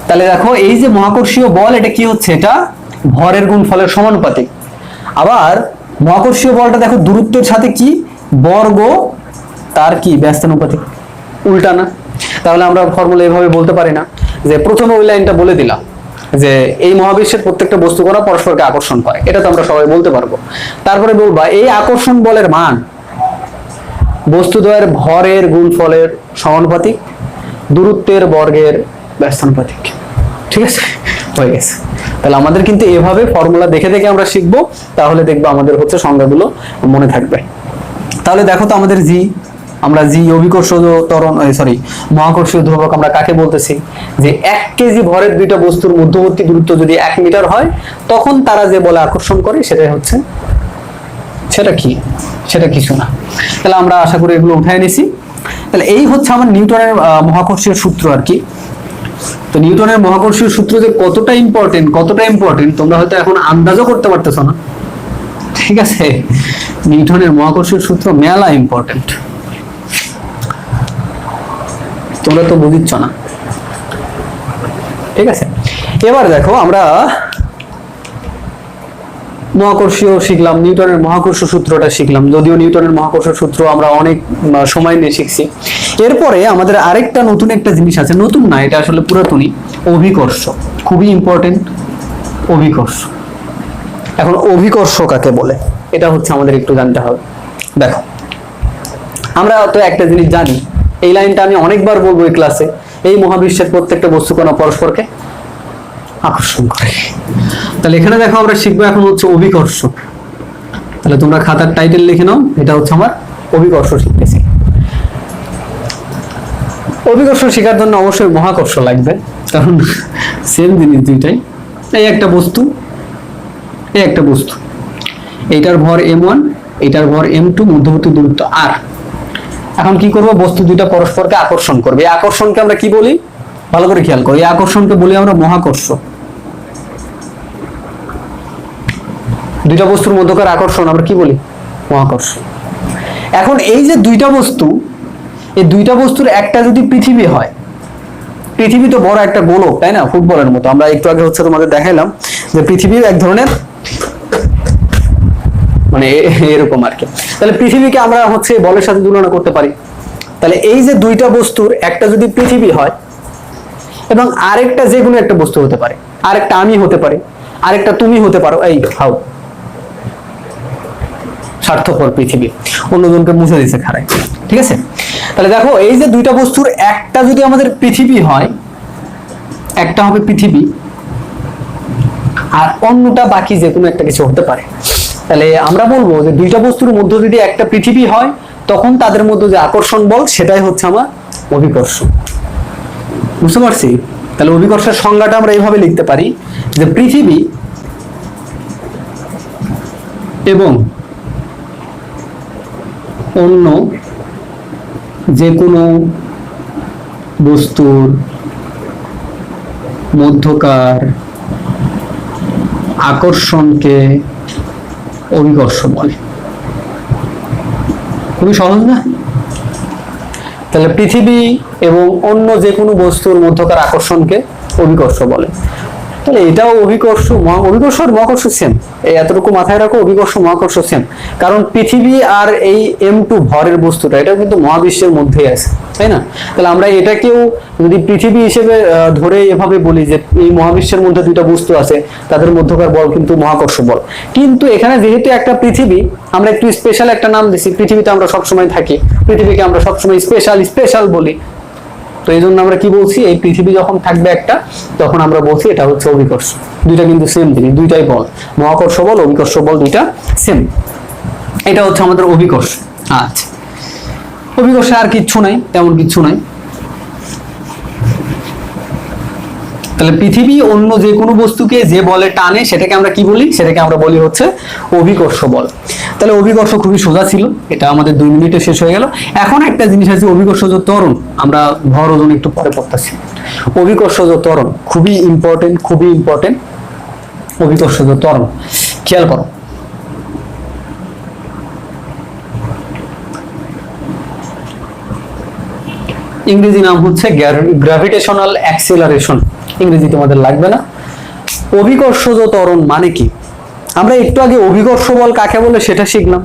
তাহলে দেখো এই যে মহাকর্ষীয় বল, এটা কি হচ্ছে? এটা ভরের গুণফলের সমানুপাতিক। আবার মহাকর্ষীয় বলটা দেখো দূরত্বের সাথে কি বর্গ তার কি ব্যস্তানুপাতিক, উল্টা না? তাহলে আমরা ফর্মুলা এভাবে বলতে পারি না যে প্রথমে ওই লাইনটা বলে দিলাম যে এই মহাবিশ্বের প্রত্যেকটা বস্তুকণা পরস্পরকে আকর্ষণ করে, এটা তো আমরা সবাই বলতে পারবো। তারপরে বলবা এই আকর্ষণ বলের মান বস্তুদ্বয়ের ভরের গুণফলের সমানুপাতিক, দূরত্বের বর্গের ব্যস্তানুপাতিক, ঠিক আছে? হয়ে গেছে। তাহলে আমাদের কিন্তু এভাবে ফর্মুলা দেখে দেখে আমরা শিখবো, তাহলে দেখবো আমাদের হচ্ছে সংজ্ঞাগুলো মনে থাকবে। তাহলে দেখো তো আমাদের জি, আমরা জি অভিকর্ষ ত্বরণ, সরি মহাকর্ষীয় ধ্রুবক আমরা কাকে বলতেছি? যে 1 কেজি ভরের দুইটা বস্তুর মধ্যবর্তী দূরত্ব যদি 1 মিটার হয়, তখন তারা যে বলে আকর্ষণ করে সেটাই হচ্ছে, সেটা কি? সেটা কিছু না। তাহলে আমরা আশা করি এগুলো উঠায় নিছি। তাহলে এই হচ্ছে আমার নিউটনের মহাকর্ষীয় সূত্র আর কি। তো নিউটনের মহাকর্ষীয় সূত্র যে কতটা ইম্পর্টেন্ট তোমরা হয়তো এখন আন্দাজও করতে পারতেছো না, ঠিক আছে? নিউটনের মহাকর্ষীয় সূত্র মেলা ইম্পর্টেন্ট, তোমরা তো বুঝিচ্ছ না, ঠিক আছে? এবার দেখো আমরা মহাকর্ষীয় শিখলাম, নিউটনের মহাকর্ষ সূত্রটা শিখলাম, যদিও নিউটনের মহাকর্ষ সূত্র আমরা অনেক সময় নিয়ে শিখছি। এরপরে আমাদের আরেকটা নতুন একটা জিনিস আছে, নতুন না, এটা আসলে পুরাতনই, অভিকর্ষ। খুবই ইম্পর্টেন্ট অভিকর্ষ। এখন অভিকর্ষ কাকে বলে এটা হচ্ছে আমাদের একটু জানতে হবে। দেখো, আমরা তো একটা জিনিস জানি, এই লাইনটা আমি অনেকবার বলবো এই ক্লাসে, এই মহাবিশ্বের প্রত্যেকটা বস্তুকণা পরস্পরকে আকর্ষণ করে। তাহলে এখানে দেখো আমরা শিখবো এখন হচ্ছে অভিকর্ষ। তাহলে তোমরা খাতার টাইটেল লিখে নাও, এটা হচ্ছে আমার অভিকর্ষ শিখতেছি। অভিকর্ষ শেখার জন্য অবশ্যই মহাকর্ষ লাগবে, কারণ সেম জিনিস দুইটাই। এই একটা বস্তু, এই একটা বস্তু, এইটার ভর m1, এইটার ভর m2, মধ্যবর্তী দূরত্ব r। এখন কি করব, বস্তু দুইটা পরস্পরকে আকর্ষণ করবে। এই আকর্ষণকে আমরা কি বলি, ভালো করে খেয়াল করো, এই আকর্ষণকে বলি আমরা মহাকর্ষ। দুইটা বস্তুর মধ্যকার আকর্ষণ আমরা কি বলি, মহাকর্ষ। এখন এই যে দুইটা বস্তু, এই দুইটা বস্তুর একটা যদি পৃথিবী হয়, পৃথিবী তো বড় একটা গোলক, তাই না, ফুটবলের মতো। আমরা একটু আগে হচ্ছে তোমাদের দেখাইলাম যে পৃথিবী এক ধরনের মানে এরকম আর কি। তাহলে পৃথিবীকে আমরা হচ্ছে বলের সাথে তুলনা করতে পারি। তাহলে এই যে দুইটা বস্তুর একটা যদি পৃথিবী হয় এবং আরেকটা যে কোনো একটা বস্তু হতে পারে, আরেকটা আমি হতে পারে, আরেকটা তুমি হতে পারো, এই হাউ স্বার্থপর পৃথিবী, অন্যজনকে মুছে দিছে খারায়, ঠিক আছে। তাহলে দেখো এই যে দুইটা বস্তুর একটা যদি আমাদের পৃথিবী হয়, একটা হবে পৃথিবী আর অন্যটা বাকি যে কোনো একটা কিছু হতে পারে। তাহলে আমরা বলবো যে দুইটা বস্তুর মধ্যে যদি একটা পৃথিবী হয়, তখন তাদের মধ্যে যে আকর্ষণ বল সেটাই হচ্ছে আমার অভিকর্ষ। বুঝতে পারছি? তাহলে অভিকর্ষের সংজ্ঞাটা আমরা এইভাবে লিখতে পারি যে পৃথিবী এবং অন্য যে কোনো বস্তুর মধ্যকার আকর্ষণকে অভিকর্ষ বলে। খুবই সহজ না? তাহলে পৃথিবী এবং অন্য যে কোনো বস্তুর মধ্যকার আকর্ষণকে অভিকর্ষ বলে। তাহলে এটাও অভিকর্ষ, অভিকর্ষ আর মহাকর্ষ সেম, এই এতটুকু মাথায় রাখো, অভিকর্ষ মহাকর্ষ সেম। কারণ পৃথিবী আর এই m2 ভরের বস্তুটা, এটা কিন্তু মহাবিশ্বের মধ্যেই আছে, তাই না? তাহলে আমরা এটাকেও যদি পৃথিবী হিসেবে ধরে এভাবে বলি যে এই মহাবিশ্বের মধ্যে দুইটা বস্তু আছে, তাদের মধ্যকার বল কিন্তু মহাকর্ষ বল। কিন্তু এখানে যেহেতু একটা পৃথিবী, আমরা একটু স্পেশাল একটা নাম দিছি, পৃথিবীতে আমরা সবসময় থাকি, পৃথিবীকে আমরা সবসময় স্পেশাল স্পেশাল বলি। তো এই জন্য আমরা কি বলছি, এই পৃথিবী যখন থাকবে একটা, তখন আমরা বলছি এটা হচ্ছে অভিকর্ষ। দুইটা কিন্তু সেম জিনিস, দুইটাই বল, মহাকর্ষ বল অভিকর্ষ বল দুইটা সেম। এটা হচ্ছে আমাদের অভিকর্ষ। আচ্ছা, অভিকর্ষে আর কিচ্ছু নাই, তেমন কিচ্ছু নাই। তাহলে পৃথিবী অন্য যে কোনো বস্তুকে যে বলে টানে, সেটাকে আমরা কি বলি, সেটাকে আমরা বলি হচ্ছে অভিকর্ষ বল। তাহলে অভিকর্ষ খুবই সোজা ছিল, এটা আমাদের 2 মিনিটে শেষ হয়ে গেল। এখন একটা জিনিস আছে, অভিকর্ষজ ত্বরণ। আমরা ভর ওজন একটু পরে পড়তেছি। অভিকর্ষজ ত্বরণ খুবই ইম্পর্টেন্ট, খুবই ইম্পর্টেন্ট। অভিকর্ষজ ত্বরণ খেয়াল করো। ইংরেজি নাম হচ্ছে গ্র্যাভিটেশনাল অ্যাক্সিলারেশন। ইংরেজি তোমাদের লাগবে না। অভিকর্ষজ ত্বরণ মানে কি? আমরা একটু আগে অভিকর্ষ বল কাকে বলে সেটা শিখলাম।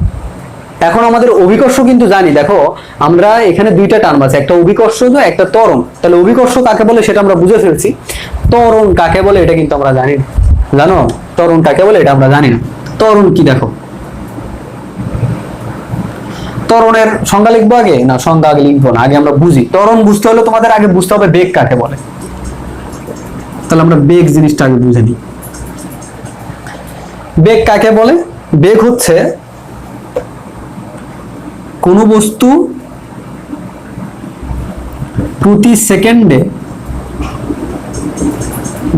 এখন আমাদের অভিকর্ষ কিন্তু জানি। দেখো আমরা এখানে দুইটা টার্ম আছে, একটা অভিকর্ষজ, একটা ত্বরণ। তাহলে অভিকর্ষ কাকে বলে সেটা আমরা বুঝে ফেলছি, ত্বরণ কাকে বলে এটা কিন্তু আমরা জানি না। জানো ত্বরণ কাকে বলে? এটা আমরা জানি না। ত্বরণ কি দেখো, ত্বরণের সংজ্ঞা লিখবো আগে না সংজ্ঞা আগে লিখবো না? আগে আমরা বুঝি। ত্বরণ বুঝতে হলে তোমাদের আগে বুঝতে হবে বেগ কাকে বলে। তাহলে আমরা বেগ জিনিসটা আগে বুঝে নিই। বেগ কাকে বলে? বেগ হচ্ছে কোন বস্তু প্রতি সেকেন্ডে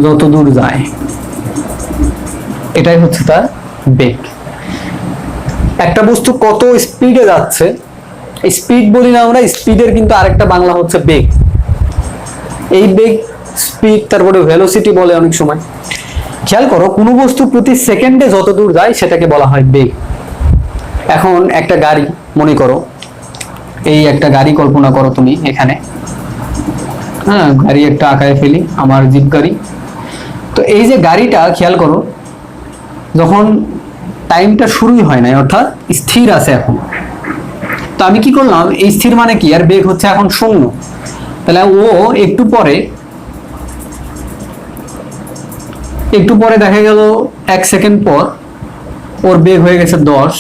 যত দূর যায়, এটাই হচ্ছে তার বেগ। একটা বস্তু কত স্পিডে যাচ্ছে, স্পিড বলি না আমরা, স্পিডের কিন্তু আরেকটা বাংলা হচ্ছে বেগ। এই বেগ, স্পিড, তারপরে ভেলোসিটি বলে অনেক সময়। খেয়াল করো, কোনো বস্তু প্রতি সেকেন্ডে যত দূর যায় সেটাকে বলা হয় বেগ। এখন একটা গাড়ি মনে করো, এই একটা গাড়ি কল্পনা করো তুমি এখানে, হ্যাঁ, গাড়ি একটা আঁকায় ফেলি, আমার জিপ গাড়ি। তো এই যে গাড়িটা খেয়াল করো, যখন টাইমটা শুরুই হয় না, অর্থাৎ স্থির আছে এখন। তো আমি কি করলাম, এই স্থির মানে কি, আর বেগ হচ্ছে এখন 0। তাহলে ও একটু পরে দেখা গেল 1 সেকেন্ড পর ওর বেগ হয়ে গেছে 10,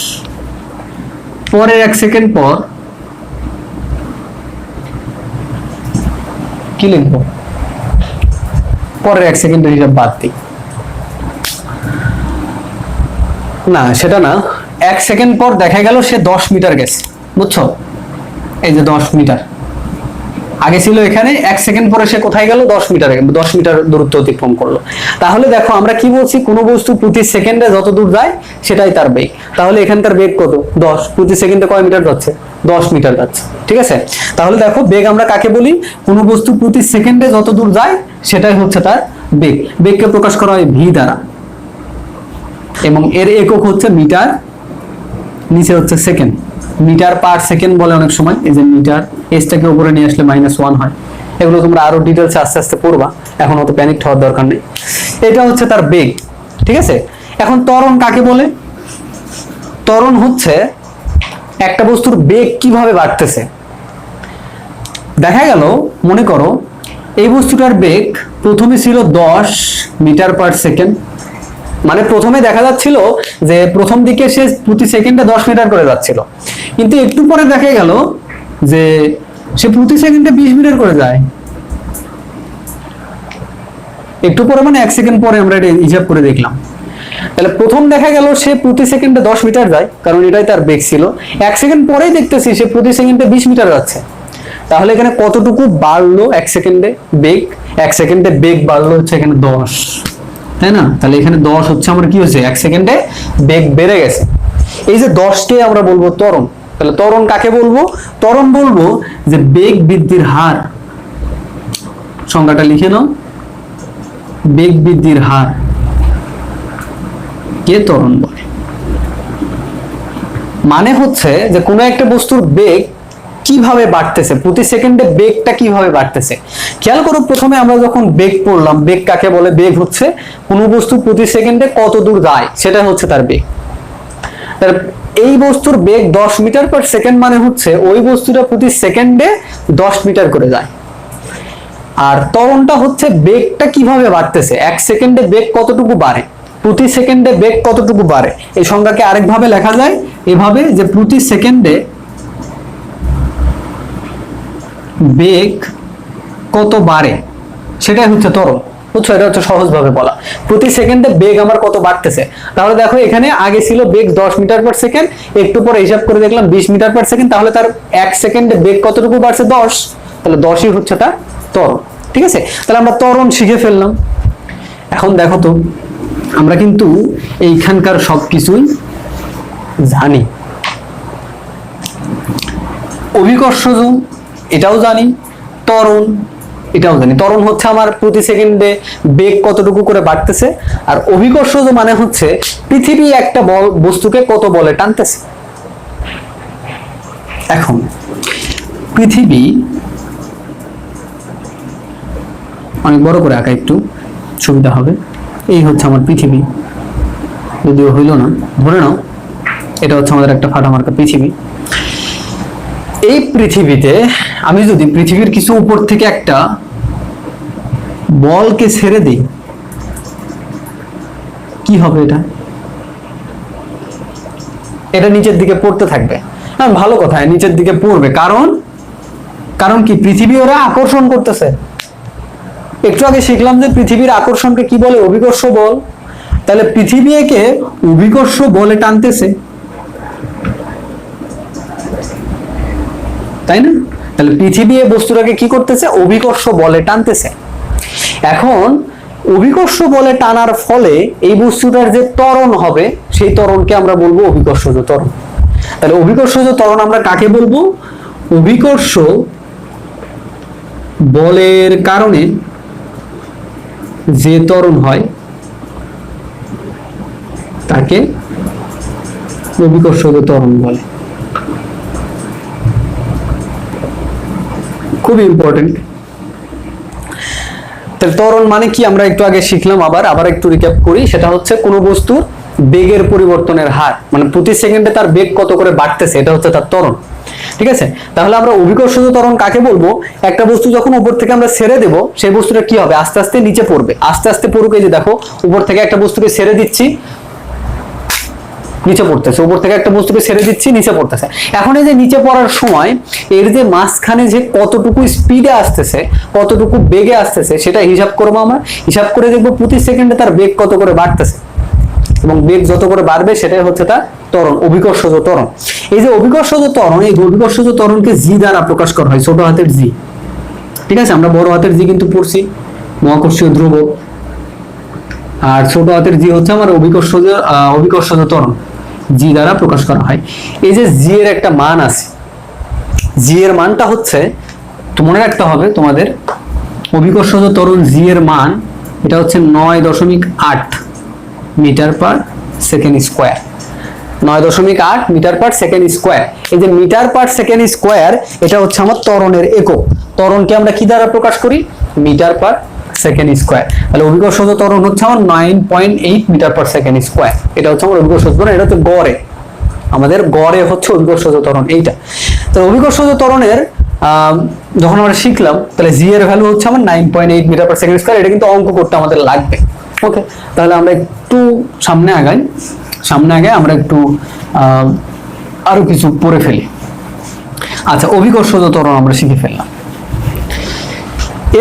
পরের 1 সেকেন্ড পর কি লিখবো, পরের 1 সেকেন্ডের হিসাব বাদ দিই। না সেটা না, 1 সেকেন্ড পর দেখা গেল সে 10 মিটার গেছে, বুঝছো? এই যে 10 মিটার আগে ছিল এখানে, 1 সেকেন্ড পরে সে কোথায় গেল? 10 মিটার দূরত্ব অতিক্রম করলো। তাহলে দেখো আমরা কি বলছি, কোনো বস্তু প্রতি সেকেন্ডে যত দূর যায় সেটাই তার বেগ। তাহলে এখানকার বেগ কত? 10। প্রতি সেকেন্ডে কয় মিটার যাচ্ছে? 10 মিটার যাচ্ছে, ঠিক আছে? তাহলে দেখো বেগ আমরা কাকে বলি? কোনো বস্তু প্রতি সেকেন্ডে যত দূর যায় সেটাই হচ্ছে তার বেগ। বেগকে প্রকাশ করা হয় ভি দ্বারা, এবং এর একক হচ্ছে মিটার, নিচে হচ্ছে সেকেন্ড। মিটার পার সেকেন্ড বলে অনেক সময়, এই যে মিটার, এসটাকে উপরে নিয়ে আসলে -1 হয়। এগুলো তোমরা আরো ডিটেইলসে আস্তে আস্তে পড়বা, এখন অত প্যানিক হওয়ার দরকার নেই। এটা হচ্ছে তার বেগ, ঠিক আছে? এখন ত্বরণ কাকে বলে? ত্বরণ হচ্ছে একটা বস্তুর বেগ কিভাবে বাড়তেছে। দেখা গেল, মনে করো এই বস্তুটার বেগ প্রথমে ছিল 10 মিটার পার সেকেন্ড, মানে প্রথমে দেখা যাচ্ছিল যে প্রথম দিকে সে প্রতি সেকেন্ডে 10 মিটার করে যাচ্ছিল, কিন্তু একটু পরে দেখা গেল যে সে প্রতি সেকেন্ডে 20 মিটার করে যায়। একটু পরে মানে 1 সেকেন্ড পরে আমরা এটা হিসাব করে দেখলাম। তাহলে প্রথম দেখা গেল সে প্রতি সেকেন্ডে 10 মিটার যায়, কারণ এটাই তার বেগ ছিল। 1 সেকেন্ড পরেই দেখতেছি সে প্রতি সেকেন্ডে 20 মিটার যাচ্ছে। তাহলে এখানে কতটুকু বাড়লো 1 সেকেন্ডে বেগ? 1 সেকেন্ডে বেগ বাড়লো হচ্ছে এখানে 10, তাই না? তাহলে এখানে 10 হচ্ছে আমার কি হচ্ছে? 1 সেকেন্ডে বেগ বেড়ে গেছে। এই যে 10কে আমরা বলবো ত্বরণ। তাহলে ত্বরণ কাকে বলবো? ত্বরণ বলবো যে বেগ বৃদ্ধির হার। সংজ্ঞাটা লিখে নাও, বেগ বৃদ্ধির হার কে ত্বরণ বলে। মানে হচ্ছে যে কোনো একটা বস্তুর বেগ কিভাবে বাড়তেছে, প্রতি সেকেন্ডে বেগটা কিভাবে বাড়তেছে। খেয়াল করো, প্রথমে আমরা যখন বেগ পড়লাম, বেগ কাকে বলে? বেগ হচ্ছে কোনো বস্তু প্রতি সেকেন্ডে কত দূর যায় সেটা হচ্ছে তার বেগ। এই বস্তুর বেগ 10 মিটার পার সেকেন্ড, মানে হচ্ছে ওই বস্তুটা প্রতি সেকেন্ডে 10 মিটার করে যায়। আর ত্বরণটা হচ্ছে বেগটা কিভাবে বাড়তেছে, 1 সেকেন্ডে বেগ কতটুকু বাড়ে, প্রতি সেকেন্ডে বেগ কতটুকু বাড়ে। এই সংজ্ঞাকে আরেকভাবে লেখা যায় এভাবে, যে প্রতি সেকেন্ডে বেগ কত বাড়ে সেটাই হচ্ছে ত্বরণ, বুঝছো? এটা হচ্ছে সহজভাবে বলা, প্রতি সেকেন্ডে বেগ আমার কত বাড়তেছে। তাহলে দেখো এখানে আগে ছিল বেগ 10 মিটার পার সেকেন্ড, একটু পরে হিসাব করে দেখলাম 20 মিটার পার সেকেন্ড, তাহলে তার 1 সেকেন্ডে বেগ কতটুকু বাড়ছে? 10। তাহলে 10ই হচ্ছে তার ত্বরণ, ঠিক আছে? তাহলে আমরা ত্বরণ শিখে ফেললাম। এখন দেখো তো, আমরা কিন্তু এইখানকার সবকিছুই জানি। অভিকর্ষজ এটাও জানি, ত্বরণ এটাও জানি। ত্বরণ হচ্ছে আমার প্রতি সেকেন্ডে বেগ কতটুকু করে বাড়তেছে, আর অভিকর্ষজ মানে হচ্ছে পৃথিবী একটা বস্তুকে কত বলে টানতেছে। এখন পৃথিবী, অনেক বড় করে আঁকা একটু সুবিধা হবে। এই হচ্ছে আমার পৃথিবী, যদিও হইল না, ধরে নাও এটা হচ্ছে আমাদের একটা ফাটামার্কা পৃথিবী। এই পৃথিবীতে আমি যদি পৃথিবীর কিছু উপর থেকে একটা বলকে ছেড়ে দিই, কি হবে? এটা নিচের দিকে পড়তে থাকবে। হ্যাঁ, ভালো কথা, নিচের দিকে পড়বে, কারণ কি? পৃথিবী ওরা আকর্ষণ করতেছে। একটু আগে শিখলাম যে পৃথিবীর আকর্ষণকে কি বলে? অভিকর্ষ বল। তাহলে পৃথিবী একে অভিকর্ষ বলে টানতেছে, তাই না? তাহলে পৃথিবী এই বস্তুটাকে কি করতেছে? অভিকর্ষ বলে টানতেছে। এখন অভিকর্ষ বলে টানার ফলে এই বস্তুটার যে ত্বরণ হবে, সেই ত্বরণকে আমরা বলবো অভিকর্ষজ ত্বরণ। তাহলে অভিকর্ষজ ত্বরণ আমরা কাকে বলবো? অভিকর্ষ বলের কারণে যে ত্বরণ হয় তাকে অভিকর্ষজ ত্বরণ বলে। খুব ইম্পর্টেন্ট। তাহলে ত্বরণ মানে কি আমরা একটু আগে শিখলাম, আবার একটু রিক্যাপ করি। সেটা হচ্ছে কোনো বস্তুর বেগের পরিবর্তনের হার, মানে প্রতি সেকেন্ডে তার বেগ কত করে বাড়তেছে, এটা হচ্ছে তার ত্বরণ, ঠিক আছে? তাহলে আমরা অভিকর্ষজ ত্বরণ কাকে বলবো? একটা বস্তু যখন উপর থেকে আমরা ছেড়ে দেব, সেই বস্তুটা কি হবে? আস্তে আস্তে নিচে পড়বে, আস্তে আস্তে পড়ুক। এই যে দেখো, উপর থেকে একটা বস্তুকে ছেড়ে দিচ্ছি, নিচে পড়তেছে, উপর থেকে একটা বস্তুকে ছেড়ে দিচ্ছি, নিচে পড়তেছে। এখন এই যে নিচে পড়ার সময় এর যে মাঝখানে যে কতটুকু স্পিডে আসতেছে, কতটুকু বেগে আসতেছে, সেটা হিসাব করবো আমরা। হিসাব করে দেখবো প্রতি সেকেন্ডে তার বেগ কত করে বাড়তেছে, এবং বেগ যত করে বাড়বে সেটাই হচ্ছে তার ত্বরণ, অভিকর্ষজ ত্বরণ। এই যে অভিকর্ষজ ত্বরণ, এই অভিকর্ষজ ত্বরণকে জি দ্বারা প্রকাশ করা হয়, ছোট হাতের জি। ঠিক আছে, আমরা বড় হাতের জি কিন্তু পড়ছি, মহাকর্ষীয় ধ্রুবক, আর ছোট হাতের জি হচ্ছে আমার অভিকর্ষজ ত্বরণ, জি দ্বারা প্রকাশ করা হয়। এই যে জি এর একটা মান আছে, জি এর মানটা হচ্ছে, মনে রাখতে হবে তোমাদের, অভিকর্ষজ ত্বরণ জি এর মান এটা হচ্ছে 9.8 metre per second square, 9.8 metre per second square. এই যে মিটার পার সেকেন্ড স্কোয়ার, এটা হচ্ছে আমার ত্বরণের একক। ত্বরণকে আমরা কি দ্বারা প্রকাশ করি? Metre per second square. তাহলে অভিকর্ষজ ত্বরণ হচ্ছে আমার 9.8 মিটার পার সেকেন্ড স্কোয়ার। এটা হচ্ছে আমার অভিকর্ষজ ত্বরণ, এটা হচ্ছে গড়ে, আমাদের গড়ে হচ্ছে অভিকর্ষজ ত্বরণ এইটা। তো অভিকর্ষজ ত্বরণের যখন আমরা শিখলাম, তাহলে জি এর ভ্যালু হচ্ছে আমার 9.8 মিটার পার সেকেন্ড স্কোয়ার। এটা কিন্তু অঙ্ক করতে আমাদের লাগবে। ওকে, তাহলে আমরা একটু সামনে আগাই, আমরা একটু আরো কিছু পড়ে ফেলি। আচ্ছা, অভিকর্ষজ ত্বরণ আমরা শিখে ফেললাম।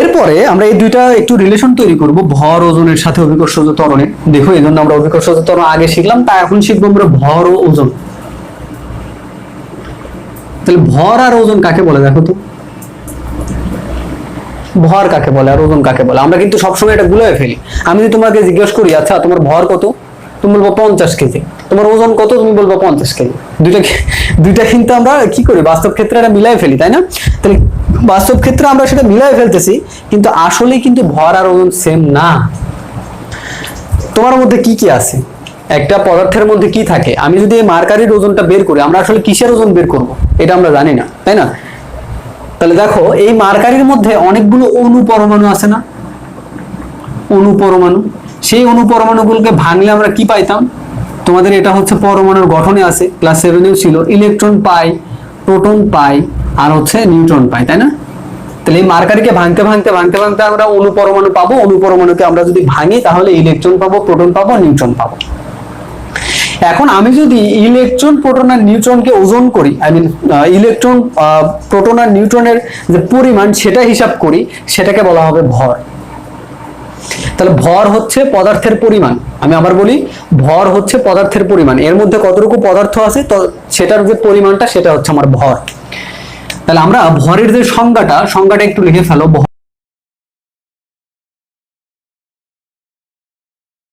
এরপরে আমরা এই দুইটা একটু রিলেশন তৈরি করব, ভর ওজনের সাথে অভিকর্ষজ ত্বরণের। দেখো, এই জন্য আমরা অভিকর্ষজ ত্বরণ আগে শিখলাম, তাই এখন শিখবো আমরা ভর ও ওজন। তাহলে ভর আর ওজন কাকে বলে দেখো তো? ভর কাকে বলে আর ওজন কাকে বলে? আমরা কিন্তু সবসময় এটা গুলিয়ে ফেলি। আমি যদি তোমাকে জিজ্ঞেস করি, আচ্ছা তোমার ভর কত, তুমি বলবো 50 কেজি। তোমার ওজন কত, তুমি বলবো 50 কেজি। দুইটা কিন্তু আমরা কি করি, বাস্তব ক্ষেত্রে এটা মিলাই ফেলি, তাই না? তাহলে বাস্তব ক্ষেত্রে আমরা সেটা মিলাই ফেলতেছি, কিন্তু আসলে কিন্তু ভর আর ওজন সেম না। তোমার মধ্যে কি কি আছে, একটা পদার্থের মধ্যে কি থাকে? আমি যদি এই মার্কারির ওজনটা বের করি, আমরা আসলে কিসের ওজন বের করব এটা আমরা জানি না, তাই না? তাহলে দেখো, এই মার্কারির মধ্যে অনেকগুলো অণু পরমাণু আছে না, অণু পরমাণু। সেই অণু পরমাণুগুলোকে ভাঙলে আমরা কি পাইতাম? তোমাদের এটা হচ্ছে পরমাণুর গঠনে আছে, ক্লাস 7এও ছিল, ইলেকট্রন পাই, প্রোটন পাই, আর হচ্ছে নিউট্রন পাই, তাই না? তাহলে এই মার্কারিকে ভাঙতে ভাঙতে আমরা অণু পরমাণু পাবো। অণু পরমাণুকে আমরা যদি ভাঙি, তাহলে ইলেকট্রন পাবো, প্রোটন পাবো, নিউট্রন পাবো। এখন আমি যদি ইলেকট্রন, প্রোটন আর নিউট্রনকে ওজন করি, ইলেকট্রন, প্রোটন আর নিউট্রনের যে পরিমাণ সেটা হিসাব করি, সেটাকে বলা হবে ভর। তাহলে ভর হচ্ছে পদার্থের পরিমাণ। আমি আবার বলি, ভর হচ্ছে পদার্থের পরিমাণ। এর মধ্যে কতটুকু পদার্থ আছে, তো সেটার যে পরিমাণটা, সেটা হচ্ছে আমার ভর। তাহলে আমরা ভরের যে সংজ্ঞাটা একটু লিখে ফেলো।